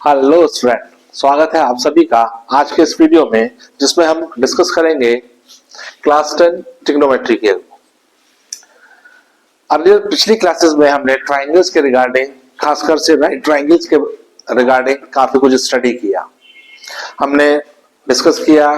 Hello student, स्वागत है आप सभी का आज के इस वीडियो में, जिसमें हम डिस्कस करेंगे क्लास 10 ट्रिग्नोमेट्री के। अर्लियर पिछली क्लासेस में हमने ट्राइंगल्स के रिगार्डिंग, खासकर से राइट ट्राइंगल्स के रिगार्डिंग काफी कुछ स्टडी किया। हमने डिस्कस किया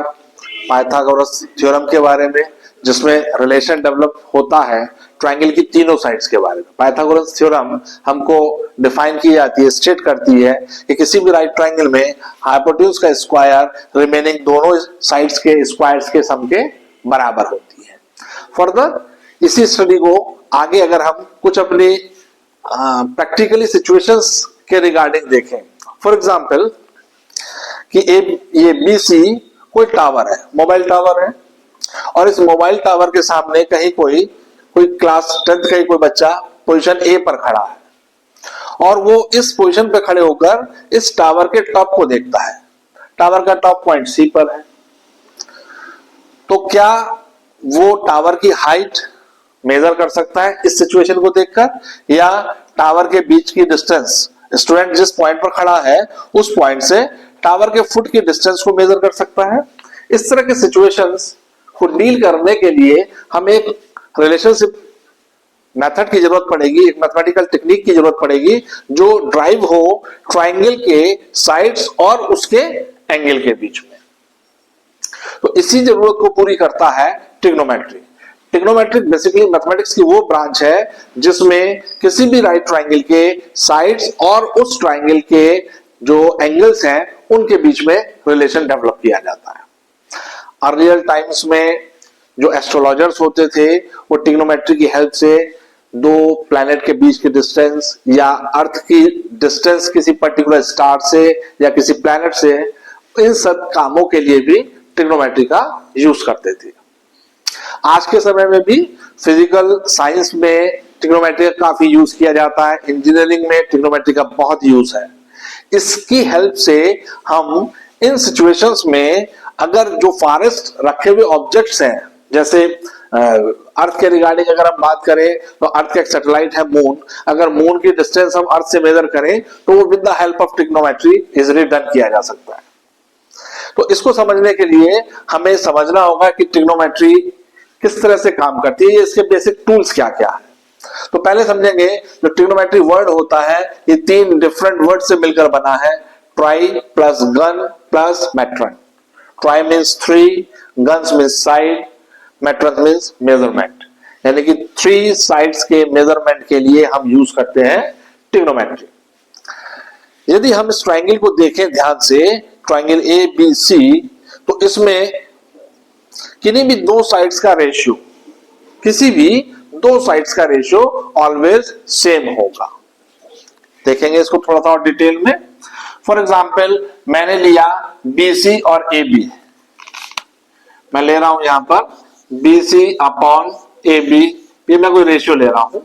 पाइथागोरस थ्योरम के बारे में, जिसमें रिलेशन डेवलप होता है ट्राइंगल की तीनों साइड्स के बारे में। पाइथागोरस थ्योरम हमको डिफाइन की जाती है, स्टेट करती है कि किसी भी राइट ट्राइंगल में हाइपोटेन्यूज का स्क्वायर रिमेनिंग दोनों साइड्स के स्क्वायर्स के सम के बराबर होती है। फर्दर इसी स्टडी को आगे अगर हम कुछ अपनी प्रैक्टिकली सिचुएशंस के रिगार्डिंग देखें, फॉर एग्जांपल कि ये बीसी कोई टावर है, मोबाइल टावर है, और इस मोबाइल टावर के सामने कहीं कोई क्लास 10th का ही कोई बच्चा पोजीशन ए पर खड़ा है और वो इस पोजीशन पे खड़े होकर इस टावर के टॉप को देखता है। टावर का टॉप पॉइंट सी पर है, तो क्या वो टावर की हाइट मेजर कर सकता है इस सिचुएशन को देखकर, या टावर के बीच की डिस्टेंस, स्टूडेंट जिस पॉइंट पर खड़ा है उस पॉइंट से टावर के फुट की डिस्टेंस को मेजर कर सकता है? इस तरह के सिचुएशंस को डील करने के लिए हमें एक रिलेशनशिप मेथड की जरूरत पड़ेगी, एक मैथमेटिकल टेक्निक की जरूरत पड़ेगी जो ड्राइव हो ट्राइंगल के साइड्स और उसके एंगल के बीच में। तो इसी जरूरत को पूरी करता है ट्रिग्नोमेट्री। ट्रिग्नोमेट्री बेसिकली मैथमेटिक्स की वो ब्रांच है जिसमें किसी भी राइट ट्राइंगल के साइड्स और उस ट्राइंगल के जो एंगल्स हैं उनके बीच में रिलेशन डेवलप किया जाता है। अर्लियर टाइम्स में जो एस्ट्रोलॉजर्स होते थे वो ट्रिग्नोमेट्री की हेल्प से दो प्लैनेट के बीच की डिस्टेंस या अर्थ की डिस्टेंस किसी पर्टिकुलर स्टार से या किसी प्लैनेट से, इन सब कामों के लिए भी ट्रिग्नोमेट्री का यूज करते थे। आज के समय में भी फिजिकल साइंस में ट्रिग्नोमेट्री का काफी यूज किया जाता है, इंजीनियरिंग में ट्रिग्नोमेट्री का बहुत यूज है। इसकी हेल्प से हम इन सिचुएशंस में अगर जो फारेस्ट रखे हुए ऑब्जेक्ट्स हैं, जैसे अर्थ के रिगार्डिंग अगर हम बात करें तो अर्थ का एक सैटेलाइट है मून, अगर मून की डिस्टेंस हम अर्थ से मेजर करें तो वो with the help of trigonometry easily done किया जा सकता है। तो इसको समझने के लिए हमें समझना होगा कि ट्रिग्नोमेट्री किस तरह से काम करती है, इसके बेसिक टूल्स क्या क्या है। तो पहले समझेंगे जो ट्रिग्नोमेट्री वर्ड होता है ये तीन डिफरेंट वर्ड से मिलकर बना है, try plus gun plus matron. Try means 3, guns means side, matron means measurement, यानी कि 3 साइड्स के मेजरमेंट के लिए हम यूज करते हैं ट्रिग्नोमेट्री। यदि हम इस ट्राइंगल को देखें ध्यान से, ट्राइंगल ए बी सी, तो इसमें किसी भी दो साइड्स का रेशियो, किसी भी दो साइड्स का रेशियो ऑलवेज सेम होगा। देखेंगे इसको थोड़ा सा और डिटेल में। फॉर एग्जाम्पल मैंने लिया BC और AB, मैं ले रहा हूं यहां पर BC अपॉन AB, ये मैं कोई रेशियो ले रहा हूं।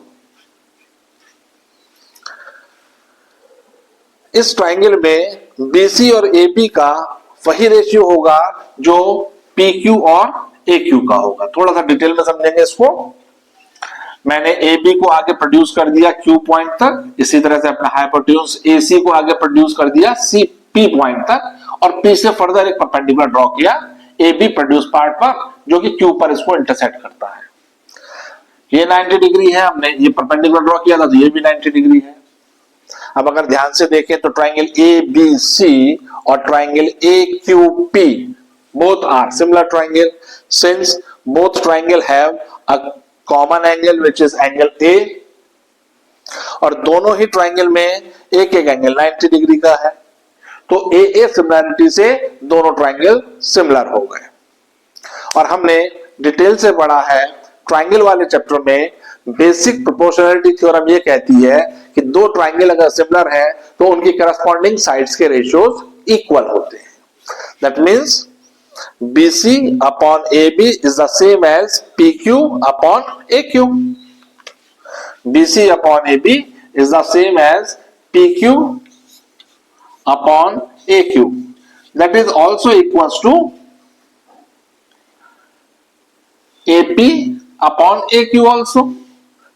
इस ट्राइंगल में BC और AB का वही रेशियो होगा जो PQ और AQ का होगा। थोड़ा सा डिटेल में समझेंगे इसको। मैंने AB को आगे प्रोड्यूस कर दिया Q पॉइंट तक, इसी तरह से अपना हाइपोटेन्यूज AC को आगे प्रोड्यूस कर दिया P पॉइंट तक, और P से फर्दर एक परपेंडिकुलर ड्रॉ किया AB प्रोड्यूस पार्ट पर, जो कि Q पर इसको इंटरसेक्ट करता है। ये 90 डिग्री है, हमने ये परपेंडिकुलर ड्रॉ किया था तो ये भी 90 डिग्री है। अब अगर ध्यान से देखें तो ट्राइंगल ABC और triangle AQP both are similar triangle, since both triangle have a common angle which is angle A, और दोनों ही ट्राइंगल में एक एक एंगल 90 डिग्री का है, तो AA सिमिलरिटी से दोनों ट्राइंगल सिमिलर हो गए। और हमने डिटेल से पढ़ा है ट्राइंगल वाले चैप्टर में, बेसिक प्रोपोर्शनैलिटी थ्योरम ये कहती है कि दो ट्राइंगल अगर सिमिलर है तो उनकी करस्पॉन्डिंग साइड्स के रेशियोज इक्वल होते हैं। That means BC upon AB is the same as PQ upon AQ. BC upon AB is the same as PQ upon AQ. That is also equals to AP upon AQ also.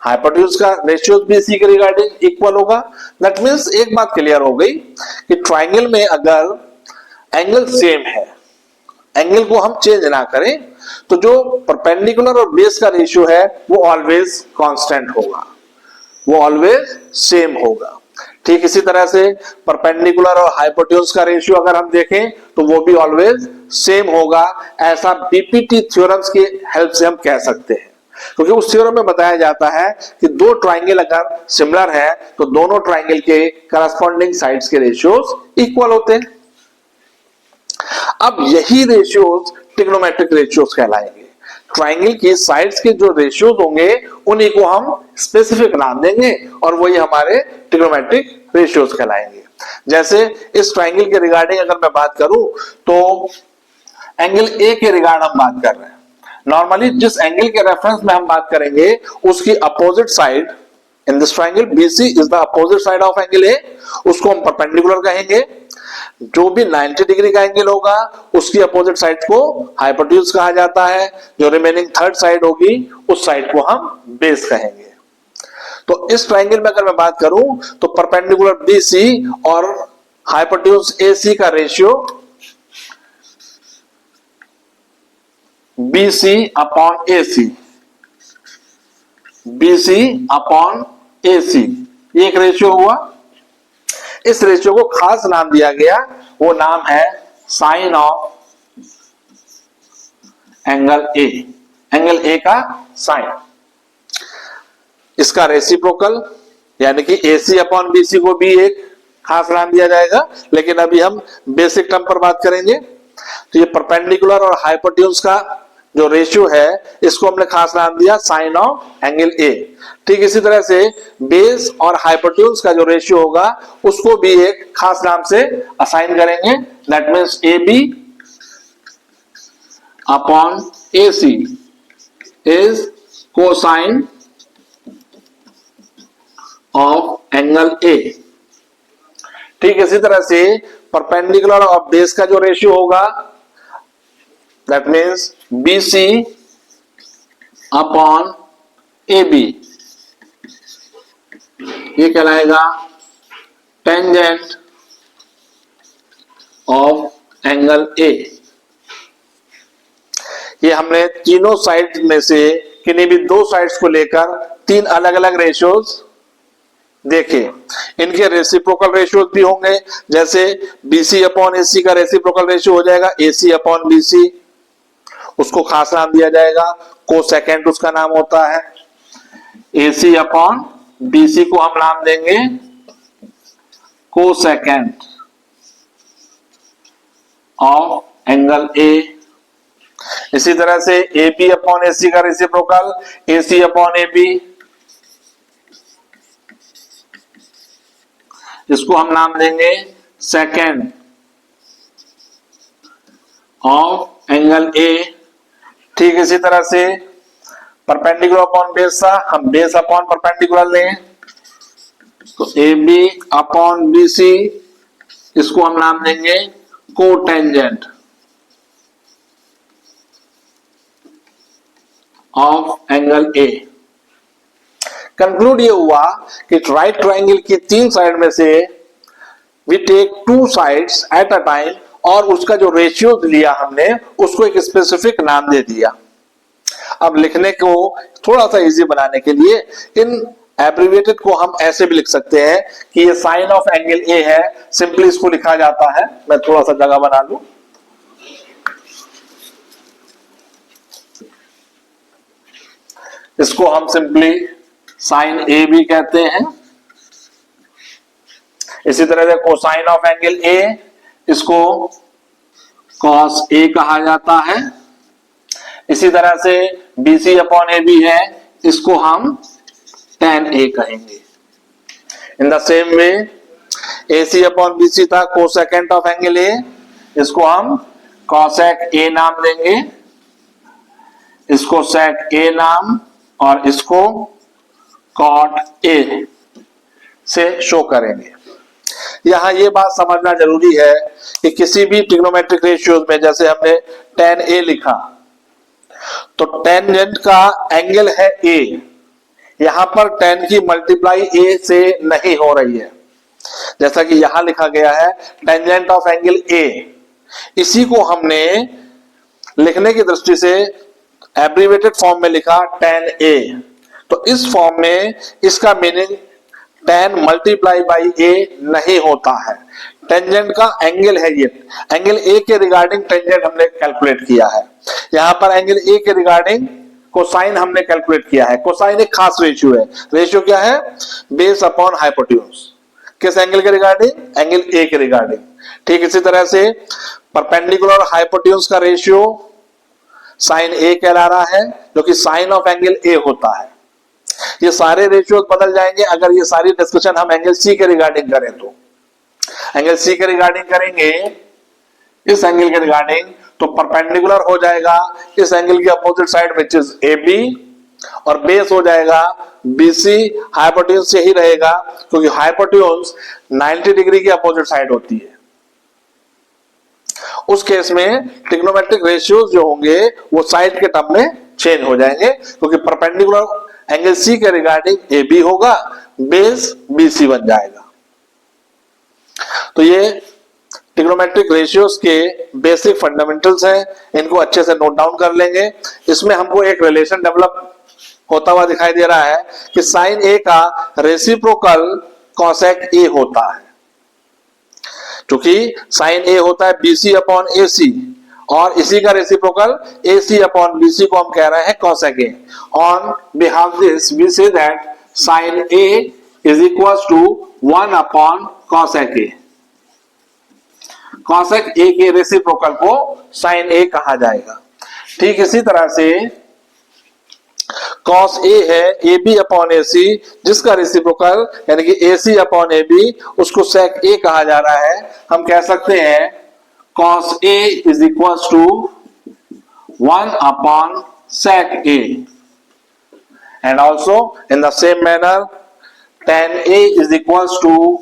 Hypotenuse का ratio BC के regarding equal होगा। That means एक बात clear हो गई कि triangle में अगर एंगल सेम है, एंगल को हम चेंज ना करें, तो जो परपेंडिकुलर और बेस का रेशियो है वो ऑलवेज कांस्टेंट होगा, वो ऑलवेज सेम होगा। ठीक इसी तरह से परपेंडिकुलर और हाइपोटेन्यूज का रेशियो अगर हम देखें तो वो भी ऑलवेज सेम होगा। ऐसा बीपीटी थ्योरम्स की हेल्प से हम कह सकते हैं, क्योंकि उस थ्योरम में बताया जाता है कि दो ट्राइंगल अगर सिमिलर है तो दोनों ट्राइंगल के करस्पॉन्डिंग साइड्स के रेशियोज इक्वल होते हैं। अब यही रेशियोज ट्रिग्नोमेट्रिक रेशियोज कहलाएंगे। ट्राइंगल की साइड्स के जो रेशियोज होंगे उन्हीं को हम स्पेसिफिक नाम देंगे और वही हमारे ट्रिग्नोमेट्रिक रेशियोज कहलाएंगे। जैसे इस ट्राइंगल के रिगार्डिंग अगर मैं बात करूं तो एंगल ए के रिगार्ड हम बात कर रहे हैं। नॉर्मली जिस एंगल के रेफरेंस में हम बात करेंगे उसकी opposite side in this triangle BC is the opposite side of angle ए, उसको हम परपेंडिकुलर कहेंगे। जो भी 90 डिग्री का एंगल होगा उसकी अपोजिट साइड को हाइपोटेन्यूज कहा जाता है। जो रिमेनिंग थर्ड साइड होगी उस साइड को हम बेस कहेंगे। तो इस ट्राइंगल में अगर मैं बात करूं तो परपेंडिकुलर BC और हाइपोटेन्यूज AC का ratio BC upon AC, BC upon AC एक रेशियो हुआ। इस रेशियो को खास नाम दिया गया, वो नाम है sine of angle A, angle A का साइन। इसका रेसिप्रोकल यानी कि AC अपॉन BC को भी एक खास नाम दिया जाएगा, लेकिन अभी हम बेसिक टर्म पर बात करेंगे। तो ये परपेंडिकुलर और हाइपोटेन्यूज का जो रेशियो है इसको हमने खास नाम दिया साइन ऑफ एंगल ए। ठीक इसी तरह से बेस और हाइपोटेन्यूज का जो रेशियो होगा उसको भी एक खास नाम से असाइन करेंगे। That means AB upon AC is cosine of angle ए। ठीक इसी तरह से परपेंडिकुलर और बेस का जो रेशियो होगा that means BC upon AB ये कहलाएगा टेंजेंट ऑफ एंगल ए। ये हमने तीनों साइड में से किन्हीं भी दो साइड्स को लेकर तीन अलग अलग रेशियोज देखे। इनके रेसिप्रोकल रेशियोज भी होंगे, जैसे BC अपॉन AC का रेसिप्रोकल रेशियो हो जाएगा AC अपॉन BC, उसको खास नाम दिया जाएगा, कोसेकेंट उसका नाम होता है। AC अपॉन BC को हम नाम देंगे कोसेकेंट ऑफ एंगल ए। इसी तरह से AB अपॉन AC का रेसिप्रोकल AC अपॉन AB, इसको हम नाम देंगे सेकेंड ऑफ एंगल ए। ठीक इसी तरह से परपेंडिकुलर अपॉन बेस था, हम बेस अपॉन परपेंडिकुलर लें तो AB अपॉन BC इसको हम नाम देंगे cotangent of angle A. Conclude ये हुआ कि राइट ट्राइंगल की तीन साइड में से we take two sides at a time और उसका जो रेशियो लिया हमने उसको एक स्पेसिफिक नाम दे दिया। अब लिखने को थोड़ा सा इजी बनाने के लिए इन एब्रिविएटेड को हम ऐसे भी लिख सकते हैं कि ये साइन ऑफ एंगल ए है, सिंपली इसको लिखा जाता है। मैं थोड़ा सा जगह बना लूं, इसको हम सिंपली साइन ए भी कहते हैं। इसी तरह से कोसाइन ऑफ एंगल ए इसको कॉस ए कहा जाता है। इसी तरह से BC अपॉन ए बी है, इसको हम tan ए कहेंगे। In the same way AC upon BC था कोसेकेंट ऑफ एंगल ए, इसको हम कॉसेक ए नाम देंगे, इसको सेक ए नाम और इसको कॉट ए से शो करेंगे। यहां ये बात समझना जरूरी है कि किसी भी ट्रिग्नोमेट्रिक रेशियोज में जैसे हमने tan a लिखा तो टेंजेंट का एंगल है A, यहां पर tan की मल्टीप्लाई a से नहीं हो रही है, जैसा कि यहां लिखा गया है टेंजेंट ऑफ एंगल a। इसी को हमने लिखने की दृष्टि से एब्रीवेटेड फॉर्म में लिखा tan a। तो इस फॉर्म में इसका meaning tan multiply by a नहीं होता है। टेंजेंट का एंगल है ये, एंगल a के रिगार्डिंग टेंजेंट हमने कैलकुलेट किया है। यहां पर एंगल a के रिगार्डिंग कोसाइन हमने कैलकुलेट किया है। कोसाइन एक खास रेशियो है। रेशियो क्या है? Base upon hypotenuse. किस एंगल के रिगार्डिंग? एंगल a के रिगार्डिंग। ठीक इसी तरह से परपेंडिकुलर और हाइपोटेन्यूज का रेशियो साइन a कहला रहा है, जो कि साइन ऑफ एंगल a होता है। ये सारे रेशियो बदल जाएंगे अगर ये सारी डिस्कशन हम एंगल C के रिगार्डिंग करें तो। एंगल C के रिगार्डिंग करेंगे, इस एंगल के रिगार्डिंग, तो परपेंडिकुलर हो जाएगा इस एंगल की opposite side which is AB, और बेस हो जाएगा BC। हाइपोटेन्यूज यही रहेगा क्योंकि हाइपोटेन्यूज 90 डिग्री की अपोजिट साइड होती है। उस केस में ट्रिग्नोमेट्रिक रेशियोज जो होंगे वो साइड के टर्म में चेंज हो जाएंगे, क्योंकि परपेंडिकुलर एंगल C के रिगार्डिंग AB होगा, बेस BC बन जाएगा। तो ये ट्रिग्नोमेट्रिक रेशियोज के बेसिक फंडामेंटल्स हैं, इनको अच्छे से नोट डाउन कर लेंगे। इसमें हमको एक रिलेशन डेवलप होता हुआ दिखाई दे रहा है कि साइन A का रेसिप्रोकल कॉसेक A होता है। क्योंकि साइन A होता है BC अपॉन AC, और इसी का रेसिप्रोकल AC अपॉन BC को हम कह रहे हैं cosec A। On behalf this we say that sine A is equal to 1 upon cosec A। Cosec A के रेसिप्रोकल को साइन A कहा जाएगा। ठीक इसी तरह से कॉस A है AB अपॉन AC, जिसका रेसिप्रोकल यानी कि AC अपॉन AB, उसको सेक A कहा जा रहा है। हम कह सकते हैं cos A is equals to 1 upon sec A, and also in the same manner tan A is equals to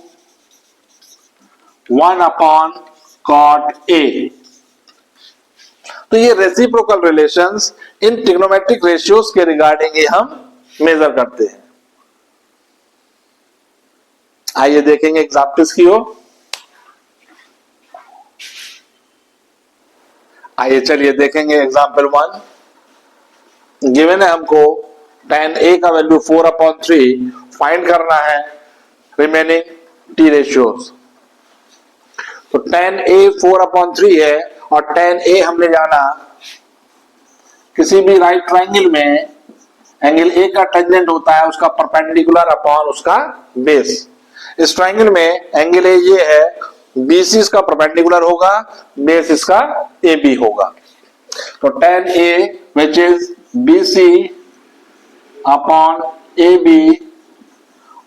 1 upon cot A। तो ये reciprocal relations in trigonometric ratios के रिगार्डिंग ही हम मेजर करते हैं। आइए देखेंगे एग्जाम्पल्स की ओर। आइए चलिए देखेंगे एग्जाम्पल 1। गिवन है हमको tan A का वैल्यू 4/3 फाइंड करना है रिमेनिंग टी रेशियोज। तो tan A 4/3 है, और tan A हमने जाना किसी भी राइट ट्राइंगल में एंगल A का टेंजेंट होता है उसका परपेंडिकुलर अपॉन उसका बेस। इस ट्राइंगल में एंगल A ये है, BC इसका परपेंडिकुलर होगा, बेस इसका AB होगा। तो tan A which is BC upon AB,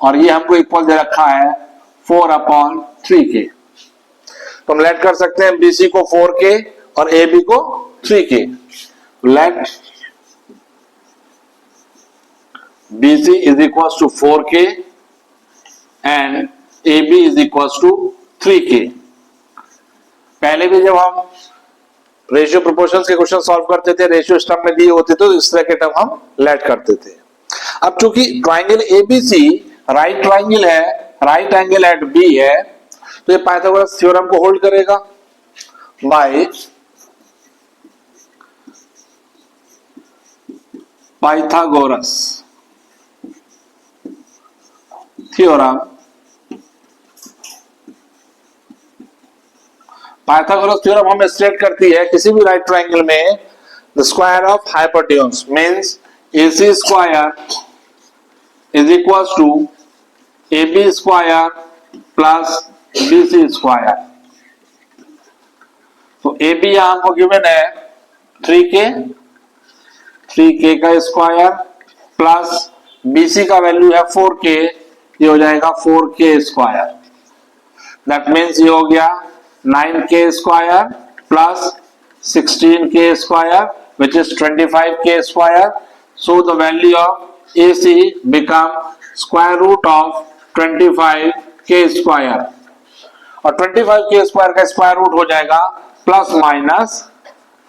और ये हमको इक्वल दे रखा है 4/3 के। तो हम लेट कर सकते हैं BC को 4 के और AB को 3 के। Let BC is equals to 4K and AB is equals to 3K। पहले भी जब हम रेशियो प्रोपोर्शंस के क्वेश्चन सॉल्व करते थे, रेशियो टर्म में दिए होते तो इस तरह के टर्म हम लेट करते थे। अब चूंकि ट्राइंगल ABC राइट ट्राइंगल है, राइट एंगल एट B है, तो ये पाइथागोरस थ्योरम को होल्ड करेगा by Pythagoras theorem. Pythagoras theorem हमें स्टेट करती है किसी भी राइट ट्राइंगल में the square of hypotenuse means AC square is equal to AB square plus BC square. तो AB यहां हमको गिवन है 3K का स्क्वायर प्लस BC का वैल्यू है 4K, ये हो जाएगा 4K स्क्वायर। दैट मीन्स ये हो गया 9K square plus 16K square which is 25K square. So the value of AC become square root of 25K square, और 25K स्क्वायर का स्क्वायर रूट हो जाएगा प्लस माइनस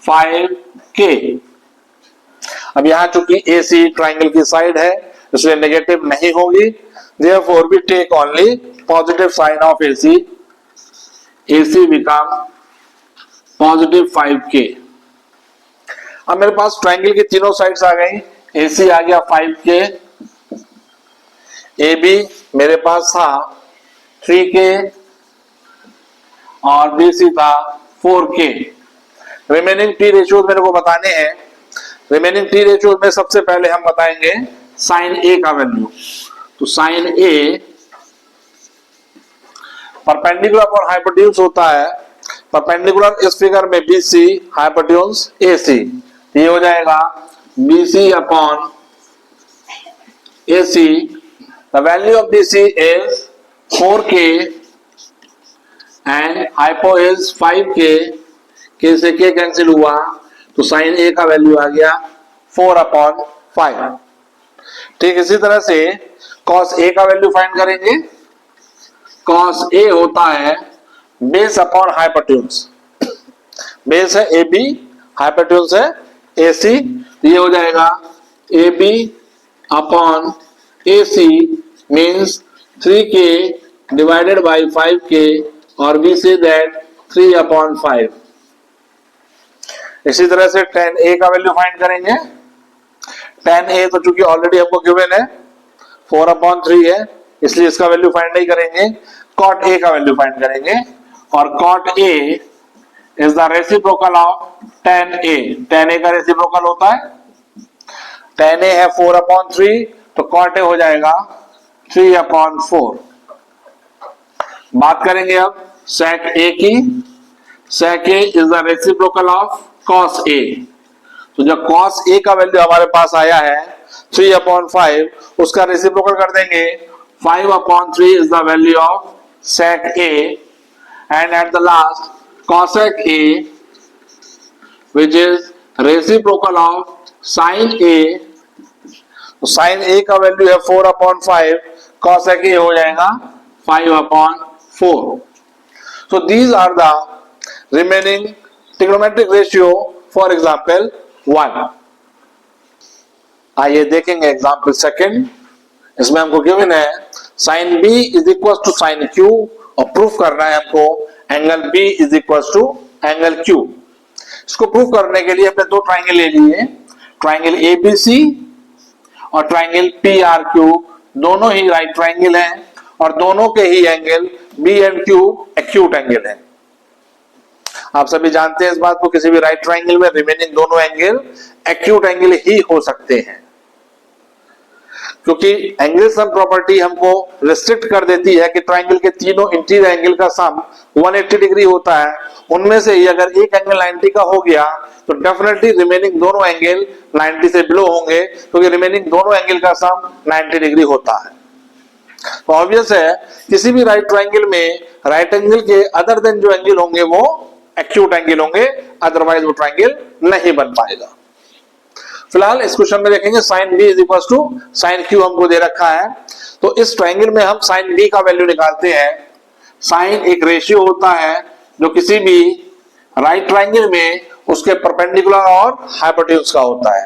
5K। अब यहां चूंकि AC ट्राइंगल की साइड है, इसलिए नेगेटिव नहीं होगी। Therefore we take only positive sign of AC. AC become positive 5K। अब मेरे पास ट्रायंगल की तीनों साइड्स आ गई। AC आ गया 5K, AB मेरे पास था 3K और BC था 4K। रिमेनिंग टी रेशियोज मेरे को बताने हैं। रिमेनिंग टी रेशियोज में सबसे पहले हम बताएंगे साइन ए का वैल्यू। तो साइन ए परपेंडिकुलर और हाइपोटेन्यूज होता है। परपेंडिकुलर इस फिगर में BC, हाइपोटेन्यूज AC। ये हो जाएगा BC upon AC। The value of BC is 4K and hypo is 5K। K से K कैंसिल हुआ तो साइन ए का वैल्यू आ गया 4/5। ठीक इसी तरह से कॉस ए का वैल्यू फाइंड करेंगे। कॉस ए होता है बेस अपॉन हाइपोटेन्यूज। बेस है AB, हाइपोटेन्यूज है AC। ये हो जाएगा AB upon AC means 3K divided by 5K और वी से दैट 3/5। इसी तरह से tan A का वैल्यू फाइंड करेंगे। tan A तो चूंकि ऑलरेडी हमको गिवन है 4/3 है, इसलिए इसका वैल्यू फाइंड नहीं करेंगे। cot A का वैल्यू फाइंड करेंगे और cot A is the reciprocal of tan A। tan A का रेसिप्रोकल होता है, tan A है 4/3 तो cot A हो जाएगा 3/4। बात करेंगे अब sec A की। sec A is the reciprocal of cos A। तो जब cos A का वैल्यू हमारे पास आया है 3/5, उसका रेसिप्रोकल कर देंगे। 5/3 is the value of sec A and at the last cosec A which is reciprocal of sin A। तो sin A का वैल्यू है 4/5, cosec A हो जाएगा 5/4। So these are the remaining trigonometric ratio for example 1। आइए देखेंगे example second. इसमें हमको given है sin B is equal to sin Q और प्रूफ करना है हमको angle B is equal to angle Q। इसको प्रूफ करने के लिए हमने दो ट्राइंगल ले लिए, ट्राइंगल ABC और ट्राइंगल PRQ। दोनों ही राइट ट्राइंगल हैं और दोनों के ही angle B and Q acute angle है। आप सभी जानते हैं इस बात को, किसी भी राइट ट्राइंगल में रिमेनिंग दोनों एंगल एक्यूट एंगल ही हो सकते हैं, क्योंकि एंगल सम प्रॉपर्टी हमको रिस्ट्रिक्ट कर देती है कि ट्राइंगल के तीनों इंटीरियर एंगल का सम 180 डिग्री होता है। उनमें से ही अगर एक एंगल 90 का हो गया तो डेफिनेटली रिमेनिंग दोनों एंगल 90 से बिलो होंगे, क्योंकि रिमेनिंग दोनों एंगल का सम 90 डिग्री होता है। तो ऑब्वियस है किसी भी राइट ट्राइंगल में राइट एंगल के अदर देन जो एंगल होंगे वो एक्यूट एंगल होंगे, अदरवाइज वो ट्राइंगल नहीं बन पाएगा। फिलहाल इस क्वेश्चन में देखेंगे sine B is equal to sine Q हमको दे रखा है। तो इस ट्राइंगल में हम साइन B का वैल्यू निकालते हैं। साइन एक रेशियो होता है जो किसी भी राइट ट्राइंगल में उसके परपेंडिकुलर और हाइपोटेन्यूज का होता है।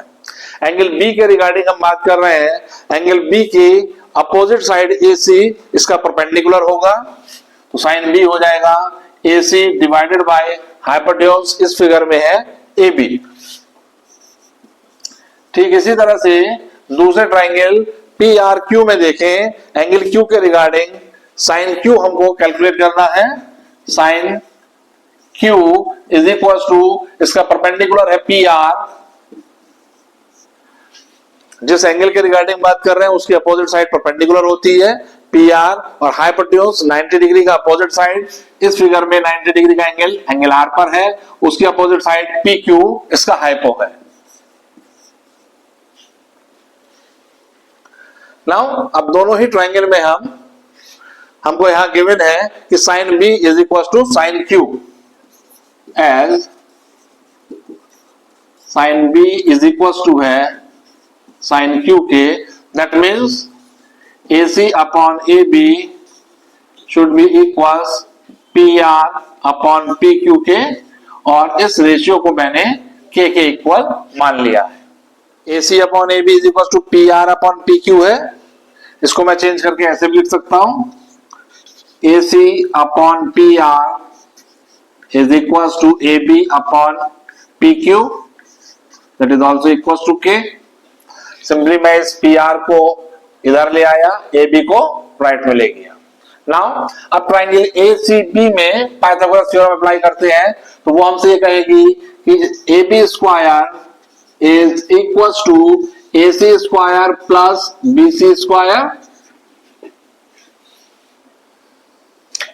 एंगल B के रिगार्डिंग हम बात कर रहे हैं, एंगल B की अपोजिट साइड AC इसका परपेंडिकुलर होगा, तो साइन B हो जाएगा AC डिवाइडेड बाय हाइपोटेन्यूज, इस फिगर में है AB। ठीक इसी तरह से दूसरे ट्राइंगल PRQ में देखें, एंगल Q के रिगार्डिंग साइन Q हमको कैलकुलेट करना है। Sine Q is equal to इसका परपेंडिकुलर है PR, जिस एंगल के रिगार्डिंग बात कर रहे हैं उसकी अपोजिट साइड परपेंडिकुलर होती है PR, और हाइपोटेन्यूज 90 डिग्री का अपोजिट साइड, इस फिगर में 90 डिग्री का एंगल R पर है, उसकी अपोजिट साइड PQ इसका हाइपो है। नाउ अब दोनों ही ट्राइंगल में हमको यहां गिवन है कि sine B is equal to sine Q, as sine B is equal to है साइन Q के, that means AC upon AB should be equal PR upon PQ के, और इस रेशियो को मैंने K के इक्वल मान लिया है। AC upon AB is equal to PR upon PQ है। इसको मैं चेंज करके ऐसे भी लिख सकता हूं, AC upon PR is equal to AB upon PQ, that is also equal to K। Simply मैं इस PR को इधर ले आया, AB को राइट में ले गया। नाउ अब ट्राइंगल ACB में पाइथागोरस थ्योरम अप्लाई करते हैं, तो वो हमसे ये कहेगी कि AB square is equal to AC square plus BC square.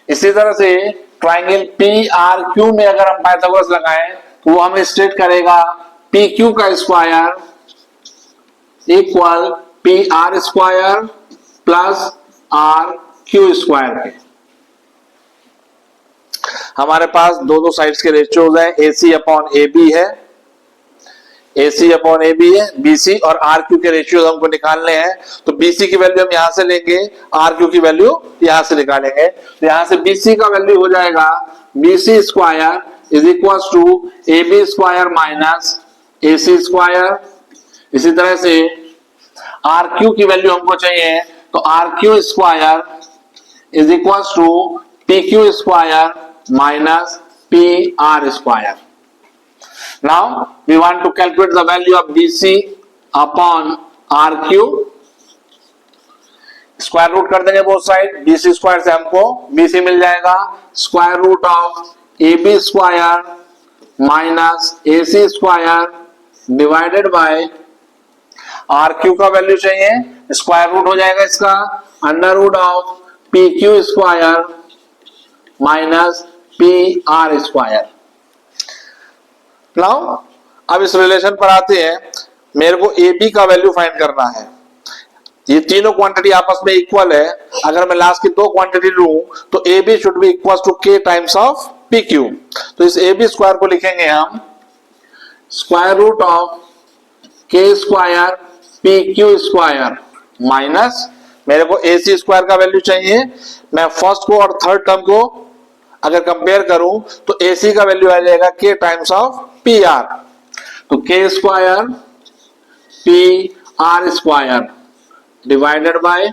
इसी तरह से ट्राइंगल PRQ में अगर हम पाइथागोरस लगाएं तो वो हमें स्टेट करेगा PQ का square equal PR square plus RQ square के। हमारे पास दो साइड्स के रेशियोज है, AC अपॉन AB है, AC अपॉन AB है, BC और RQ के रेशियोज हमको निकालने हैं। तो BC की वैल्यू हम यहां से लेंगे, RQ की वैल्यू यहां से निकालेंगे। तो यहां से BC का वैल्यू हो जाएगा BC square is equal to AB square minus AC square. इसी तरह से RQ की वैल्यू हमको चाहिए, तो RQ square is equal to PQ square minus PR square. Now we want to calculate the value of BC upon RQ। Square root कर देंगे both side, BC square से हमको BC मिल जाएगा square root of AB square minus AC square divided by RQ का value चाहिए, square root हो जाएगा इसका under root of PQ square minus PR square. Now अब इस रिलेशन पर आते हैं, मेरे को AB का वैल्यू फाइंड करना है। ये तीनों क्वांटिटी आपस में इक्वल है, अगर मैं लास्ट की दो क्वांटिटी लूं तो AB should be equal to K times of PQ। तो इस AB स्क्वायर को लिखेंगे हम square root of K square PQ square minus, मेरे को AC स्क्वायर का वैल्यू चाहिए। मैं फर्स्ट को और थर्ड टर्म को अगर कंपेयर करूं तो AC का वैल्यू आ जाएगा K टाइम्स ऑफ PR। तो K square PR square divided by,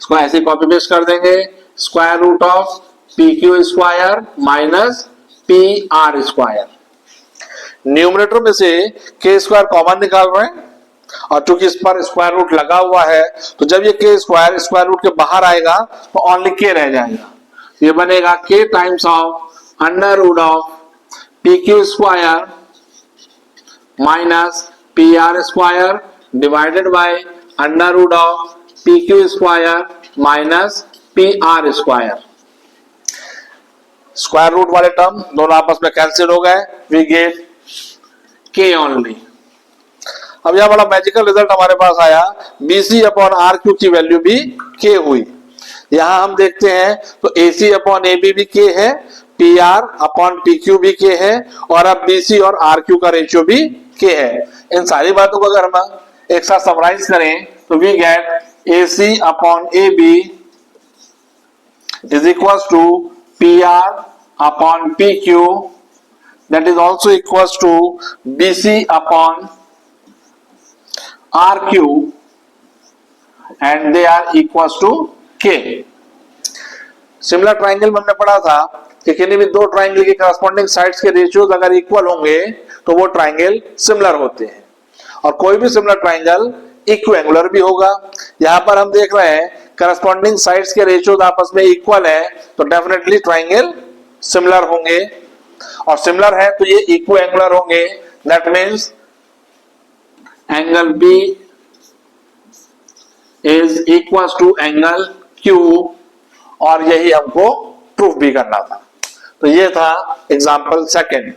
इसको ऐसे कॉपी पेस्ट कर देंगे, square root of PQ square minus PR square. Numerator में से K स्क्वायर कॉमन निकाल रहे हैं और चूंकि इस पर स्क्वायर रूट लगा हुआ है, तो जब ये K स्क्वायर रूट के बाहर आएगा तो ओनली K रह जाएगा। ये बनेगा K times of under root of PQ square minus PR square divided by under root of PQ square minus PR square. Square root वाले टर्म दोनों आपस में कैंसिल हो गए, वी गेट K ओनली। अब यह बड़ा मैजिकल रिजल्ट हमारे पास आया, BC अपॉन RQ की वैल्यू भी K हुई। यहां हम देखते हैं तो AC अपॉन AB भी K है, PR अपॉन PQ भी K है, और अब BC और RQ का रेशियो भी K है। इन सारी बातों को अगर हम एक साथ समराइज करें तो we get AC upon AB is equal to PR upon PQ that is also equal to BC upon RQ and they are equals to K। Similar triangle में हमने पढ़ा था कि किसी भी दो ट्राइंगल की करस्पॉन्डिंग साइड्स के रेशियोज अगर इक्वल होंगे तो वो ट्राइंगल सिमिलर होते हैं, और कोई भी सिमिलर ट्राइंगल इक्विएंगुलर भी होगा। यहां पर हम देख रहे हैं करस्पॉन्डिंग साइड्स के रेशियोज आपस में इक्वल है, तो डेफिनेटली ट्राइंगल सिमिलर होंगे, और सिमिलर है तो ये इक्विएंगुलर होंगे। That means angle B is equal to angle Q, और यही हमको प्रूफ भी करना था। तो ये था एग्जांपल सेकंड।